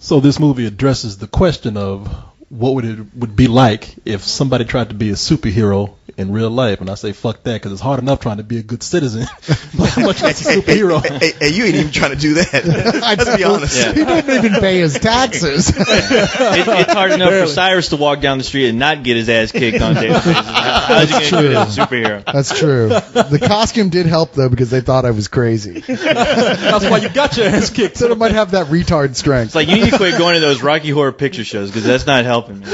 So this movie addresses the question of what would be like if somebody tried to be a superhero in real life, and I say fuck that because it's hard enough trying to be a good citizen, but how much less a superhero? Hey, you ain't even trying to do that. Let's be honest. Yeah. He didn't even pay his taxes. It's hard enough for Cyrus to walk down the street and not get his ass kicked on a daily basis. How's he going to do it as a superhero? That's true. The costume did help, though, because they thought I was crazy. That's why you got your ass kicked. So it might have that retard strength. It's like, you need to quit going to those Rocky Horror Picture Shows because that's not helping me.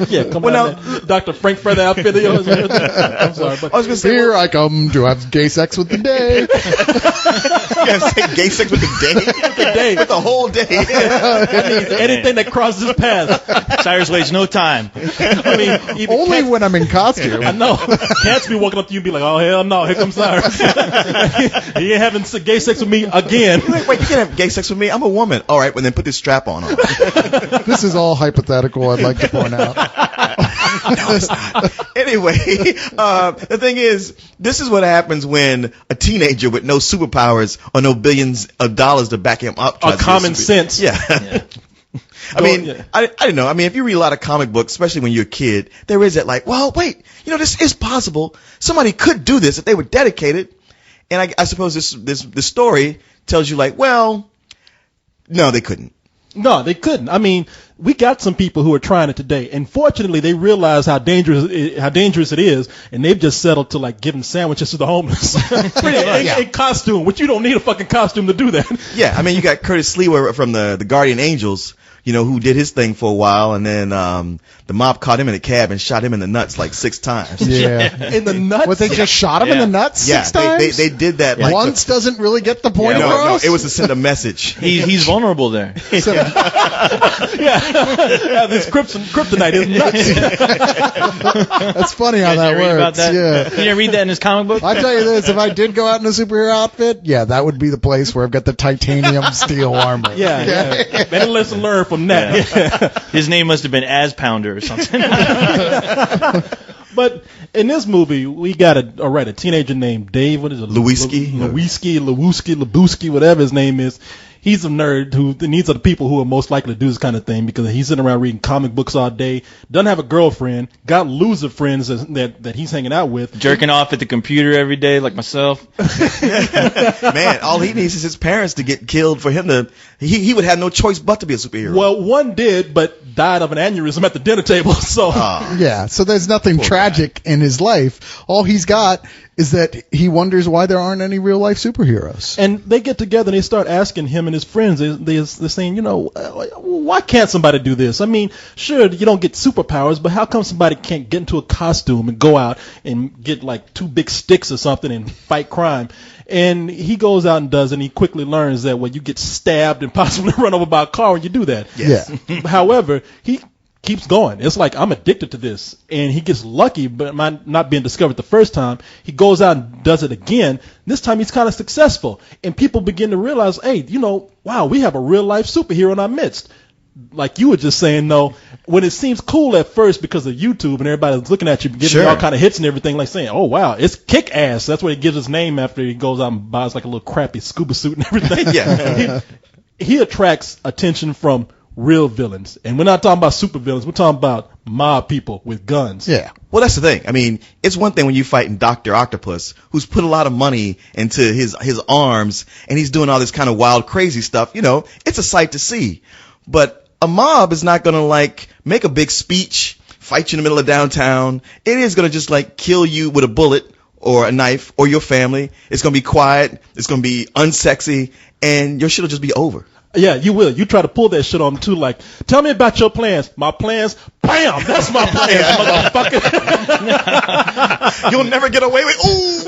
Yeah, come on, Dr. Frank Feather outfit. I'm sorry, but I was going to say, here I come to have gay sex with the day. You have to say gay sex with the day? With the whole day. Anything that crosses his path. Cyrus wastes no time. I mean, even Only cats, when I'm in costume. I know. Cats be walking up to you and be like, oh, hell no, here comes Cyrus. He ain't having gay sex with me again. Wait, you can't have gay sex with me? I'm a woman. All right, well, then put this strap on. This is all hypothetical, I'd like to point out. No, it's not. Anyway, the thing is, this is what happens when a teenager with no superpowers or no billions of dollars to back him up. Or common sense. Yeah. I mean, I don't know. I mean, if you read a lot of comic books, especially when you're a kid, there is that like, well, wait, this is possible. Somebody could do this if they were dedicated. And I suppose this story tells you like, well, no, they couldn't. No, they couldn't. I mean, we got some people who are trying it today, and fortunately, they realize how dangerous it is, and they've just settled to like giving sandwiches to the homeless in costume, which you don't need a fucking costume to do that. Yeah, I mean, you got Curtis Slewa from the Guardian Angels, who did his thing for a while, and then the mob caught him in a cab and shot him in the nuts like 6 times. Yeah. In the nuts? What, they just shot him in the nuts 6 times? They did that. Like, once doesn't really get the point across? No, it was to send a message. He's vulnerable there. This kryptonite is nuts. That's funny how that works. About that? Yeah. You didn't read that in his comic book? I tell you this, if I did go out in a superhero outfit, that would be the place where I've got the titanium steel armor. Yeah. Better lesson learned from that. Yeah. His name must have been As Pounder or something. But in this movie, we got a teenager named Dave. What is it? Lewinsky, whatever his name is. He's a nerd these are the people who are most likely to do this kind of thing because he's sitting around reading comic books all day, doesn't have a girlfriend, got loser friends that he's hanging out with. Jerking off at the computer every day like myself. Man, all he needs is his parents to get killed for him to, he would have no choice but to be a superhero. Well, one did, but died of an aneurysm at the dinner table, so. So there's nothing tragic in his life. All he's got is that he wonders why there aren't any real-life superheroes. And they get together and they start asking him and his friends, they're saying, why can't somebody do this? I mean, sure, you don't get superpowers, but how come somebody can't get into a costume and go out and get like 2 big sticks or something and fight crime? And he goes out and does it, and he quickly learns that, you get stabbed and possibly run over by a car when you do that. Yes. Yeah. However, he keeps going. It's like, I'm addicted to this. And he gets lucky, but not being discovered the first time. He goes out and does it again. This time he's kind of successful. And people begin to realize, hey, wow, we have a real life superhero in our midst. Like you were just saying, though, when it seems cool at first because of YouTube and everybody's looking at you, giving you all kind of hits and everything, like saying, oh, wow, it's kick-ass. That's what he gives his name after he goes out and buys like a little crappy scuba suit and everything. Yeah. He attracts attention from real villains. And we're not talking about super villains. We're talking about mob people with guns. Yeah. Well, that's the thing. I mean, it's one thing when you're fighting Dr. Octopus, who's put a lot of money into his arms, and he's doing all this kind of wild, crazy stuff. It's a sight to see. But a mob is not going to, make a big speech, fight you in the middle of downtown. It is going to just, kill you with a bullet or a knife or your family. It's going to be quiet. It's going to be unsexy. And your shit will just be over. Yeah, you will. You try to pull that shit on them too, like, tell me about your plans. My plans? Bam! That's my plans, motherfucker. You'll never get away with, ooh!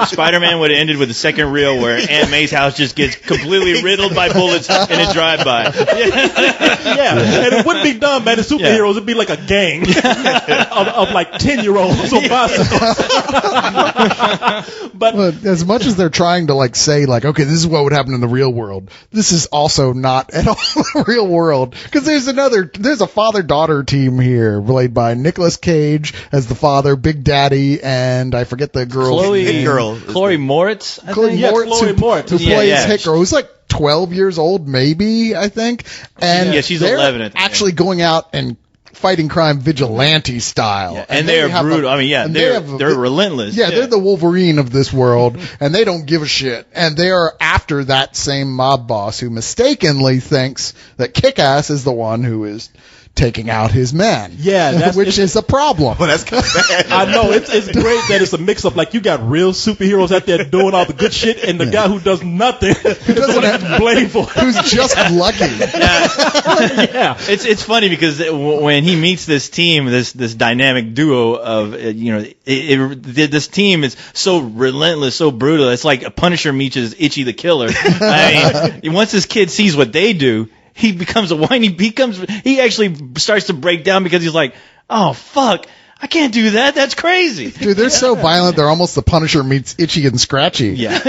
Spider-Man would have ended with the second reel where Aunt May's house just gets completely riddled by bullets in a drive-by. Yeah, and it wouldn't be done by the superheroes. It'd be like a gang of 10-year-olds on bicycles. But as much as they're trying to say okay, this is what would happen in the real world, this is also not at all the real world, because there's there's a father-daughter team here, played by Nicolas Cage as the father, Big Daddy, and I forget the girl's name. Chloe Moritz, I think. Chloe Moritz, who plays Hit Girl, who's like 12 years old, maybe, I think. And she's they're 11 at the actually going out and fighting crime vigilante style. Yeah, and they are brutal. They're relentless. Yeah, they're the Wolverine of this world, and they don't give a shit. And they are after that same mob boss who mistakenly thinks that Kick-Ass is the one who is taking out his men. Yeah, which is a problem. Well, that's kind of bad. I know it's great that it's a mix-up. Like you got real superheroes out there doing all the good shit, and the guy who does nothing, who doesn't have blame for, who's just lucky. Yeah, it's funny because when he meets this team, this dynamic duo of this team is so relentless, so brutal. It's like a Punisher meets Itchy the Killer. I mean, once this kid sees what they do, he becomes a whiny. He actually starts to break down because he's like, "Oh fuck, I can't do that. That's crazy." Dude, they're so violent. They're almost the Punisher meets Itchy and Scratchy. Yeah.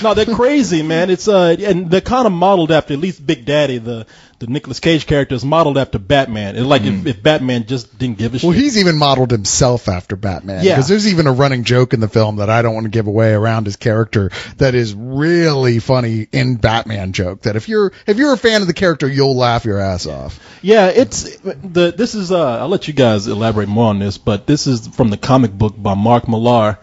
No, they're crazy, man. It's and they're kind of modeled after, at least Big Daddy, the Nicolas Cage character is modeled after Batman. It's like if Batman just didn't give a shit. Well, he's even modeled himself after Batman. Yeah. Because there's even a running joke in the film that I don't want to give away around his character that is really funny in Batman joke. That if you're a fan of the character, you'll laugh your ass off. Yeah, this is I'll let you guys elaborate more on this, but this is from the comic book by Mark Millar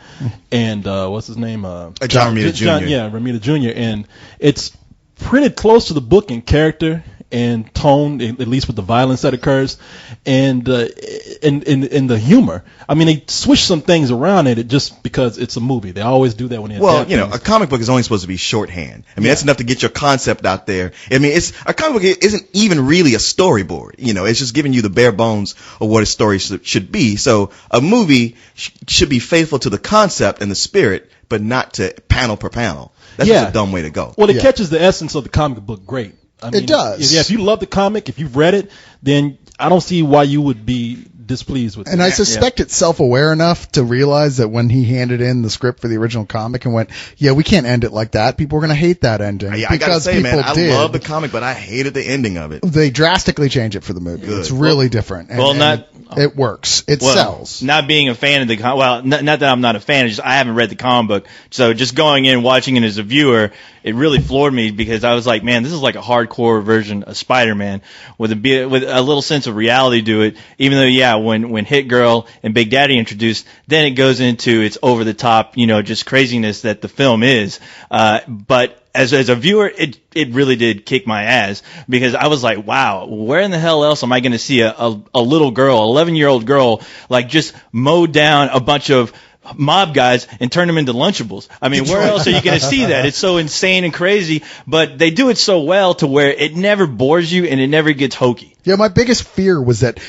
and what's his name? John Romita Jr. Yeah, Romita Jr. And it's pretty close to the book in character and tone, at least with the violence that occurs, and in the humor. I mean, they switch some things around in it just because it's a movie. They always do that when they adapt things. A comic book is only supposed to be shorthand. I mean, that's enough to get your concept out there. I mean, a comic book isn't even really a storyboard. It's just giving you the bare bones of what a story should be. So a movie should be faithful to the concept and the spirit, but not to panel per panel. That's just a dumb way to go. Well, it catches the essence of the comic book great. I mean, it does. Yeah, if you love the comic, if you've read it, then I don't see why you would be displeased with it. And I suspect it's self-aware enough to realize that when he handed in the script for the original comic and went, yeah, we can't end it like that. People are going to hate that ending. I gotta say, man, I love the comic, but I hated the ending of it. They drastically change it for the movie. Good. It's really different. It works. It sells. Not being a fan of the not that I'm not a fan, just I haven't read the comic book. So just going in, watching it as a viewer, it really floored me because I was like, man, this is like a hardcore version of Spider-Man with a little sense of reality to it. Even though, when Hit Girl and Big Daddy introduced, then it goes into its over the top, just craziness that the film is. But as a viewer, it really did kick my ass because I was like, wow, where in the hell else am I going to see a little girl, 11-year-old girl, like just mow down a bunch of mob guys and turn them into Lunchables? I mean, where else are you going to see that? It's so insane and crazy, but they do it so well to where it never bores you and it never gets hokey. Yeah, my biggest fear was that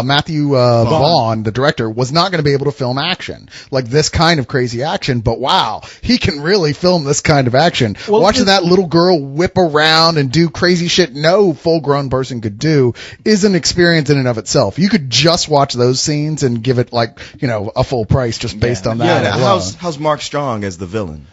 Matthew Vaughn, the director, was not going to be able to film action, like this kind of crazy action. But wow, he can really film this kind of action. Well, watching that little girl whip around and do crazy shit no full-grown person could do is an experience in and of itself. You could just watch those scenes and give it a full price just based on that. Yeah, how's Mark Strong as the villain?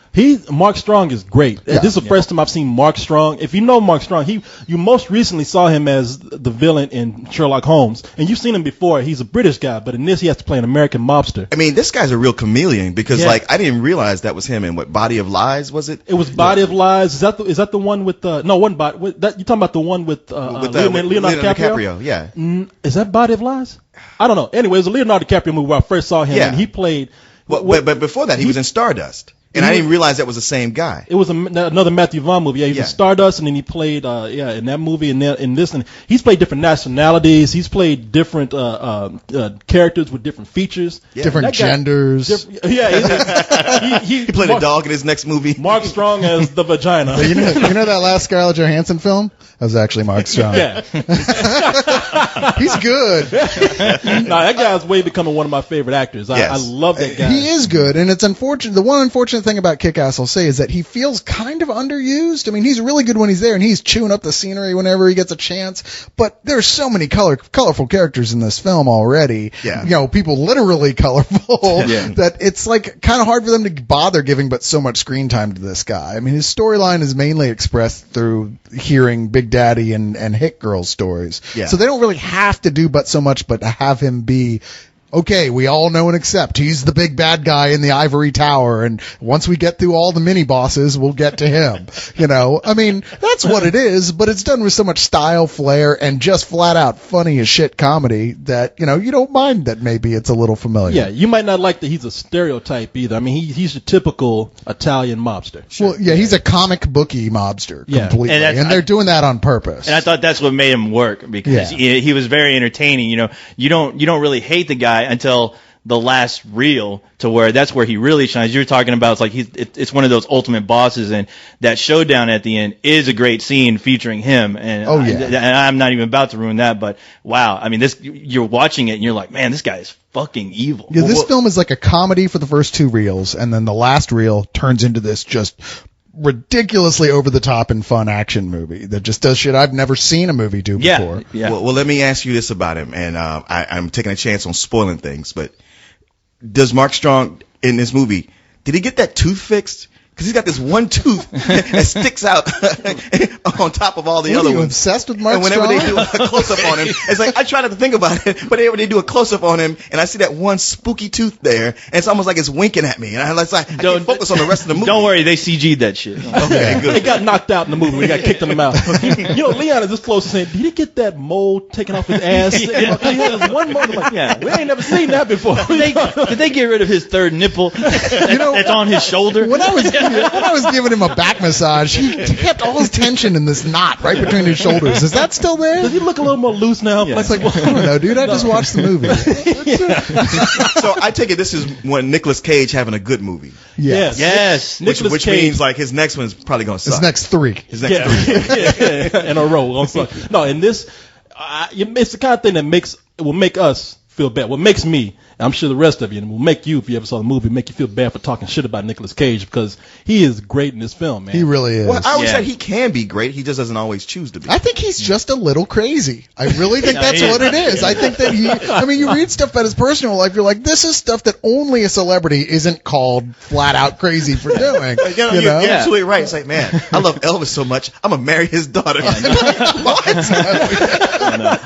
Mark Strong is great. This is the first time I've seen Mark Strong. If you know Mark Strong, you most recently saw him as the villain in Sherlock Holmes, and you've seen him before. He's a British guy, but in this he has to play an American mobster. I mean, this guy's a real chameleon because I didn't realize that was him in what Body of Lies was it? It was Body of Lies. Is that the one with no one body? You're talking about the one with Leonardo DiCaprio? Yeah. Is that Body of Lies? I don't know. Anyway, it was a Leonardo DiCaprio movie where I first saw him, and he played. But before that, he was in Stardust. And I didn't realize that was the same guy. It was another Matthew Vaughn movie. Yeah, he was in Stardust, and then he played in that movie and in this. And he's played different nationalities. He's played different characters with different features, different genders. He played a dog in his next movie. Mark Strong as the vagina. You know that last Scarlett Johansson film? That was actually Mark Strong. Yeah, he's good. No, that guy's way becoming one of my favorite actors. I love that guy. He is good, and it's unfortunate. The one unfortunate unfortunate thing about Kick-Ass, I'll say, is that he feels kind of underused. I mean, he's really good when he's there, and he's chewing up the scenery whenever he gets a chance. But there's so many colorful characters in this film already. Yeah. You know, people literally colorful that it's like kind of hard for them to bother giving but so much screen time to this guy. I mean, his storyline is mainly expressed through hearing Big Daddy and Hit Girl stories. Yeah. So they don't really have to do but so much but to have him be, okay, we all know and accept he's the big bad guy in the ivory tower, and once we get through all the mini bosses, we'll get to him. You know, I mean, that's what it is, but it's done with so much style, flair, and just flat out funny as shit comedy that, you know, you don't mind that maybe it's a little familiar. Yeah, you might not like that he's a stereotype either. I mean, he's your typical Italian mobster. Well, yeah, he's a comic booky mobster completely, and they're doing that on purpose. And I thought that's what made him work, because he was very entertaining. You know, you don't really hate the guy until the last reel, to where that's where he really shines. You were talking about it's one of those ultimate bosses, and that showdown at the end is a great scene featuring him. And and I'm not even about to ruin that, but wow, I mean, you're watching it and you're like, man, this guy is fucking evil. Yeah, this film is like a comedy for the first two reels, and then the last reel turns into this just ridiculously over the top and fun action movie that just does shit I've never seen a movie do before. Yeah. Well, let me ask you this about him, and I'm taking a chance on spoiling things, but does Mark Strong in this movie, did he get that tooth fixed? Because he's got this one tooth that sticks out on top of all the other ones. Are you ones. obsessed with Mark And whenever Strong? they do a close-up on him, it's like, I try not to think about it, but whenever they do a close-up on him, and I see that one spooky tooth there, and it's almost like it's winking at me, and I can't focus on the rest of the movie. Don't worry, they CG'd that shit. Okay, good. They got knocked out in the movie. We got kicked in the mouth. You know, Leon is this close to saying, did he get that mole taken off his ass? He had this one mole. I'm like, we ain't never seen that before. Did they get rid of his third nipple that's on his shoulder? When I was giving him a back massage, he kept all his tension in this knot right between his shoulders. Is that still there? Does he look a little more loose now? I was like, well, I don't know, dude. I just watched the movie. So I take it this is when Nicolas Cage having a good movie. Yes. Which means like his next one's probably going to suck. His next three. In a row. Gonna suck. No, in this, it's the kind of thing that will make us feel bad. What makes me, and I'm sure the rest of you, and will make you, if you ever saw the movie, make you feel bad for talking shit about Nicolas Cage, because he is great in this film, man. He really is. Well, I always said he can be great. He just doesn't always choose to be. I think he's just a little crazy. I really think that's what it is. I think that you read stuff about his personal life, you're like, this is stuff that only a celebrity isn't called flat out crazy for doing. You're absolutely right. It's like, man, I love Elvis so much, I'm going to marry his daughter.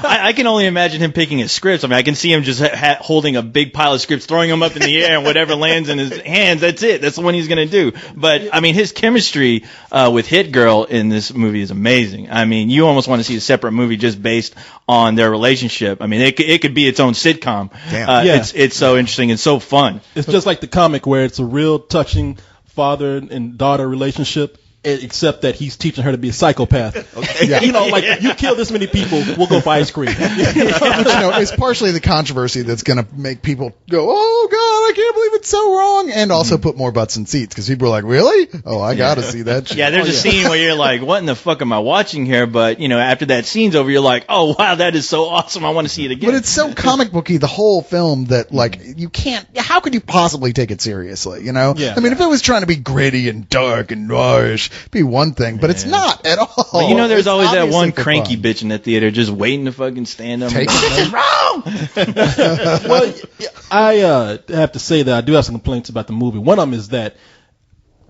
I can only imagine him picking his scripts. I mean, I can see him just holding a big pile of scripts, throwing them up in the air, and whatever lands in his hands, that's it. That's the one he's going to do. But, I mean, his chemistry with Hit Girl in this movie is amazing. I mean, you almost want to see a separate movie just based on their relationship. I mean, it could be its own sitcom. It's so interesting and so fun. It's just like the comic where it's a real touching father and daughter relationship, except that he's teaching her to be a psychopath. Okay. Yeah. You know, like, you kill this many people, we'll go for ice cream. It's partially the controversy that's going to make people go, oh, God, I can't believe it's so wrong, and also put more butts in seats, because people are like, really? Oh, I got to see that shit. Yeah, there's a scene where you're like, what in the fuck am I watching here? But, you know, after that scene's over, you're like, oh, wow, that is so awesome. I want to see it again. But it's so comic booky, the whole film, that, like, you can't, how could you possibly take it seriously, you know? Yeah. I mean, if it was trying to be gritty and dark and noirish, it'd be one thing, but it's not at all. Well, you know, there's always that one for cranky fun. bitch in the theater just waiting to fucking stand up. Take This is wrong! Well, I have to say that I do have some complaints about the movie. One of them is that,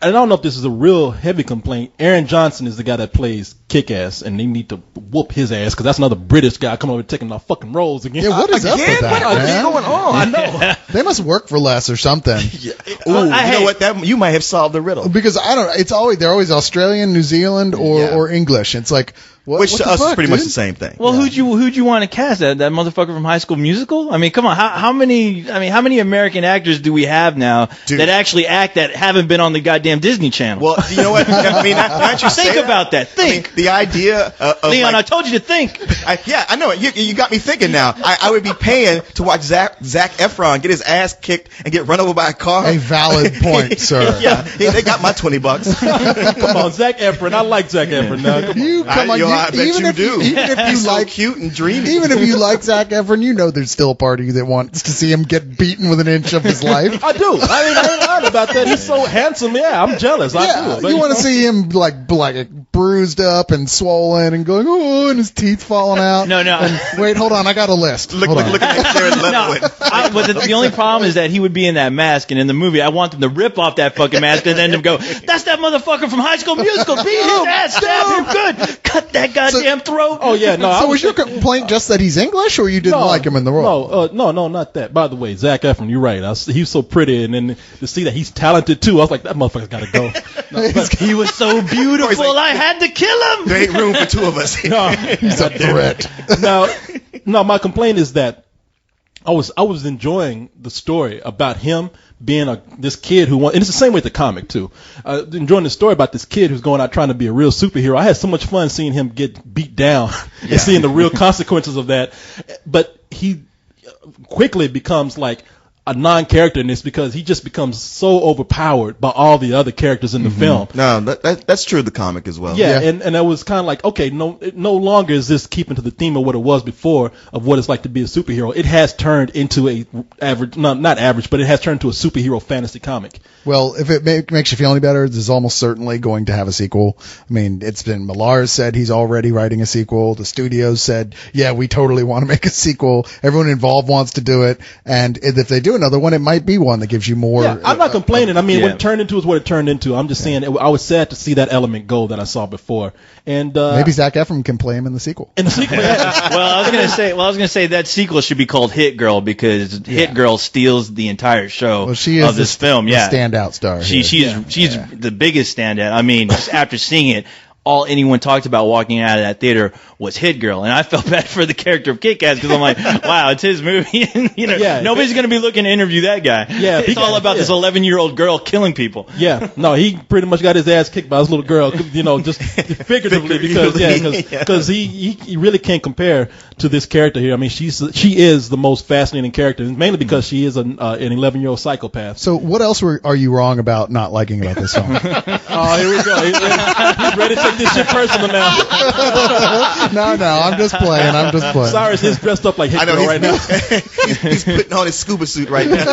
and I don't know if this is a real heavy complaint, Aaron Johnson is the guy that plays Kick-Ass, and they need to whoop his ass, because that's another British guy coming over and taking off fucking roles again. Yeah, what is up with that, What is man? going on? I know. They must work for less or something. Ooh, you know what? You might have solved the riddle. Because I don't. It's always they're always Australian, New Zealand, or English. It's like Which what to the us fuck, is pretty much dude? the same thing. Well, who'd you want to cast? That motherfucker from High School Musical? I mean, come on. How many American actors do we have now that actually act that haven't been on the goddamn Disney Channel? Well, you know what? I mean, not you Think about that. Think. I mean, the idea of Leon, like, I told you to think. I know it. You got me thinking now. I would be paying to watch Zac Efron get his ass kicked and get run over by a car. A valid point, sir. Yeah, they got my $20. Come on, Zac Efron. I like Zac Efron now. Come on. You come on. You're I bet you do. Even if you He's so like cute and dreamy. Even if you like Zac Efron, you know there's still a part of you that wants to see him get beaten with an inch of his life. I do. I mean, I ain't lying about that. He's so handsome. Yeah, I'm jealous. I do. But you want to see him like bruised up and swollen and going, oh, and his teeth falling out. No. And, wait, hold on. I got a list. Look at Jared Leto. But the only problem is that he would be in that mask, and in the movie, I want them to rip off that fucking mask and then them go, that's that motherfucker from High School Musical. Beat his ass, stab him good. Cut that goddamn throat. Oh, yeah, no. So was your complaint just that he's English, or you didn't like him in the role? No, not that. By the way, Zac Efron, you're right. He's so pretty, and then to see that he's talented too, I was like, that motherfucker's got to go. No, but he was so beautiful, I had to kill him. There ain't room for two of us. no, He's a threat. no, my complaint is that I was enjoying the story about him being this kid who and it's the same way with the comic too. Enjoying the story about this kid who's going out trying to be a real superhero. I had so much fun seeing him get beat down and seeing the real consequences of that. But he quickly becomes like a non-character in this because he just becomes so overpowered by all the other characters in the film. No, that's true of the comic as well. Yeah. And it was kind of like, okay, no longer is this keeping to the theme of what it was before of what it's like to be a superhero. It has turned into a average, not average, but it has turned into a superhero fantasy comic. Well, if it makes you feel any better, this is almost certainly going to have a sequel. I mean, it's been Millar said he's already writing a sequel. The studios said, yeah, we totally want to make a sequel. Everyone involved wants to do it. And if they do another one, it might be one that gives you more. Yeah, I'm not complaining. I mean, what it turned into is what it turned into. I'm just saying I was sad to see that element go that I saw before. And maybe Zac Efron can play him in the sequel. In the sequel, yeah. I was gonna say that sequel should be called Hit Girl because Hit Girl steals the entire show of this film. Yeah, standout star. She's the biggest standout. I mean, just after seeing it, all anyone talked about walking out of that theater was Hit Girl, and I felt bad for the character of Kick-Ass because I'm like, wow, it's his movie, and nobody's gonna be looking to interview that guy. Yeah, it's all about this 11-year-old girl killing people. Yeah, no, he pretty much got his ass kicked by his little girl, just figuratively because he really can't compare to this character here. I mean, she is the most fascinating character, mainly because she is an 11-year-old psychopath. So, what else are you wrong about not liking about this film? Oh, here we go. He's ready to take this shit personal now. No, I'm just playing. Cyrus is dressed up like Hit Girl right now. He's putting on his scuba suit right now.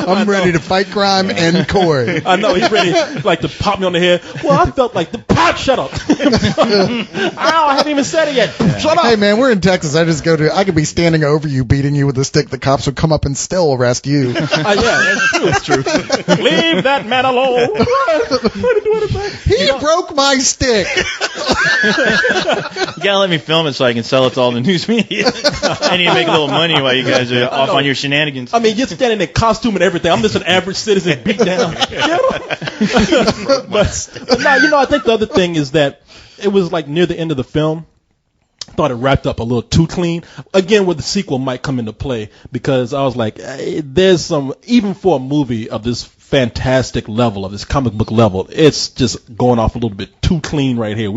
I'm ready to fight crime and Corey. I know, he's ready like to pop me on the head. Well, I felt like shut up. I haven't even said it yet. Shut up. Hey man, we're in Texas. I could be standing over you, beating you with a stick. The cops would come up and still arrest you. Yeah, that's true. Leave that man alone. He broke my stick. You gotta let me film it so I can sell it to all the news media. I need to make a little money while you guys are off on your shenanigans. I mean, you're standing in costume and everything. I'm just an average citizen beat down. But no, I think the other thing is that it was like near the end of the film. I thought it wrapped up a little too clean. Again, where the sequel might come into play, because I was like, there's some, even for a movie of this fantastic level, of this comic book level, it's just going off a little bit too clean right here.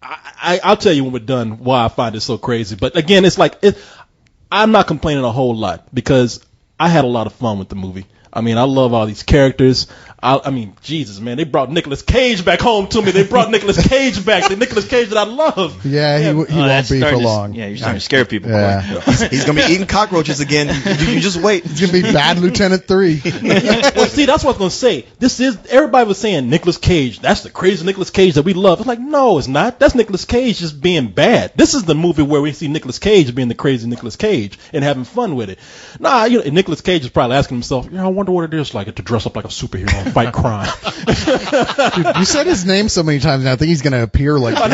I'll tell you when we're done why I find it so crazy. But again, it's like, I'm not complaining a whole lot because I had a lot of fun with the movie. I mean, I love all these characters. I mean, Jesus, man, they brought Nicolas Cage back home to me. They brought Nicolas Cage back, the Nicolas Cage that I love. Yeah, he won't be for long. You're starting to scare people. Yeah. He's going to be eating cockroaches again. You just wait. It's going to be Bad Lieutenant 3. Well, see, that's what I was going to say. Everybody was saying Nicolas Cage, that's the crazy Nicolas Cage that we love. It's like, no, it's not. That's Nicolas Cage just being bad. This is the movie where we see Nicolas Cage being the crazy Nicolas Cage and having fun with it. Nah, Nicolas Cage is probably asking himself, I wonder what it is like to dress up like a superhero and fight crime. Dude, you said his name so many times now. I think he's going to appear like. I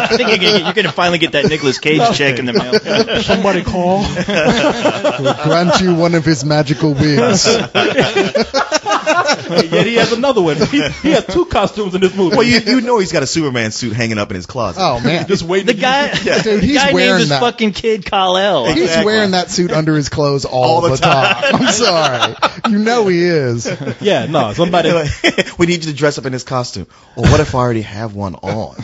think you're going to finally get that Nicolas Cage check in the mail. Somebody call. We'll grant you one of his magical wigs. Yet he has another one. He has two costumes in this movie. Well, you know he's got a Superman suit hanging up in his closet. Oh man, just waiting. The guy, dude, he's guy wearing named his that. fucking kid Kal-El. He's wearing that suit under his clothes all the time. I'm sorry. You know he is. Yeah, no. somebody. We need you to dress up in this costume. Well, what if I already have one on?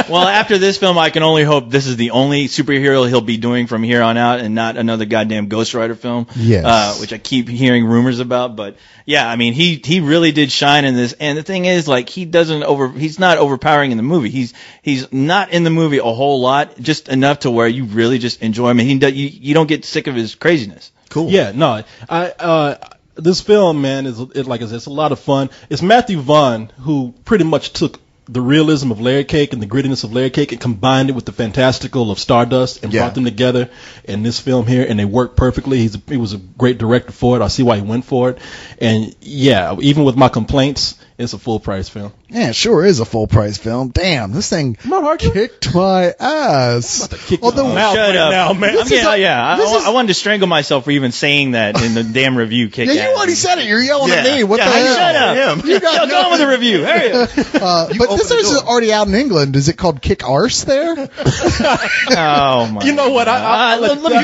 Well, after this film, I can only hope this is the only superhero he'll be doing from here on out, and not another goddamn Ghost Rider film. Yes. Which I keep hearing rumors about. But yeah, I mean, he really did shine in this. And the thing is, like, he's not overpowering in the movie. He's not in the movie a whole lot, just enough to where you really just enjoy him, and you don't get sick of his craziness. Cool. Yeah, no, this film, man, like I said, it's a lot of fun. It's Matthew Vaughn who pretty much took the realism of Layer Cake and the grittiness of Layer Cake and combined it with the fantastical of Stardust and brought them together in this film here, and they worked perfectly. He was a great director for it. I see why he went for it. And yeah, even with my complaints, it's a full price film. Yeah, it sure is a full price film. Damn, this thing not hard kicked my ass. Although, Shut up, now, man. I wanted to strangle myself for even saying that in the damn review. Yeah, you already said it. You're yelling at me. What the hell? Shut up. You got go on with the review. Hurry up. But this is already out in England. Is it called Kick Arse there? Oh my! You know what? Let me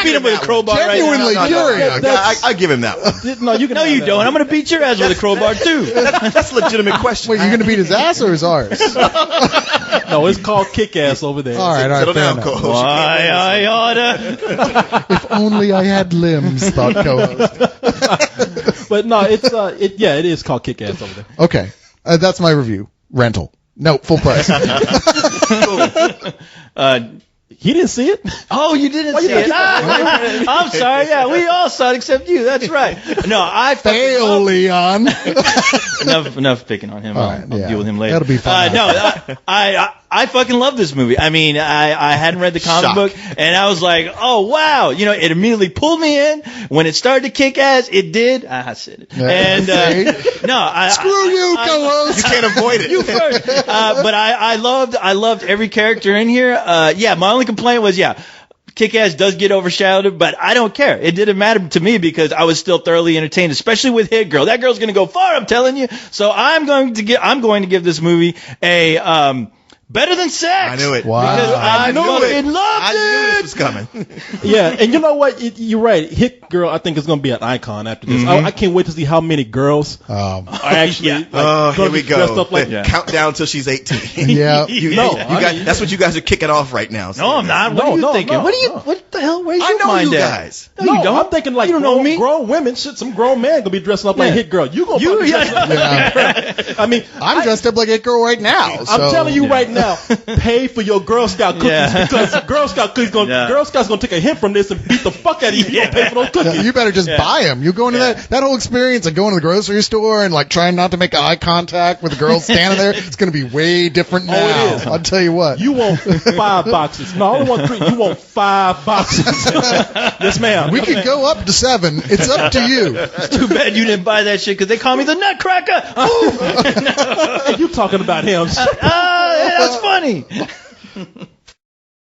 beat him with a crowbar. Genuinely curious. I give him that one. No, you can. No, you don't. I'm going to beat your ass with a crowbar too. That's a legitimate question. Wait, you're going to beat his ass or his arse? No, it's called Kick Ass over there. All right, Settle fair down, enough. co-host. Why I oughta. If only I had limbs, thought co-host. But no, it is called Kick Ass over there. Okay, that's my review. Rental. No, full price. He didn't see it. Oh, you didn't see it. I'm sorry. Yeah, we all saw it except you. That's right. No, I Fail, Leon. enough picking on him. I'll deal with him later. That'll be fun. No, I fucking love this movie. I mean, I hadn't read the comic book, and I was like, oh wow, it immediately pulled me in. When it started to kick ass, it did. I said it. And no, Screw you, co-host. You can't avoid it. You first. But I loved every character in here. My only complaint was, Kick-Ass does get overshadowed, but I don't care. It didn't matter to me because I was still thoroughly entertained, especially with Hit Girl. That girl's going to go far, I'm telling you. So I'm going to give this movie a better than sex. I knew it. Wow. Because I fucking loved I knew this was coming. Yeah, and you know what? You're right. Hit Girl, I think, is going to be an icon after this. I can't wait to see how many girls are actually here we go. dressed up like that. Countdown till she's 18. Yeah. That's what you guys are kicking off right now. So. No, I'm not. What are you thinking? What the hell? Where's I your know mind you at? guys. No, you don't. I'm thinking like you don't know me. grown women. Shit, some grown man gonna be dressing up like Hit Girl. You gonna be dressing up like Hit Girl. I mean, I'm dressed up like a girl right now. I'm telling you right now, pay for your Girl Scout cookies because Girl Scouts gonna take a hint from this and beat the fuck out of you. You don't pay for those cookies. You better just buy them. You go into that whole experience of going to the grocery store and like trying not to make eye contact with the girl standing there. It's going to be way different now. It is. I'll tell you what. You want 5 boxes? No, I don't want 3. You want 5 boxes? Yes, ma'am. We could go up to 7. It's up to you. It's too bad you didn't buy that shit because they call me the Nutcracker. You talking about him? That's funny.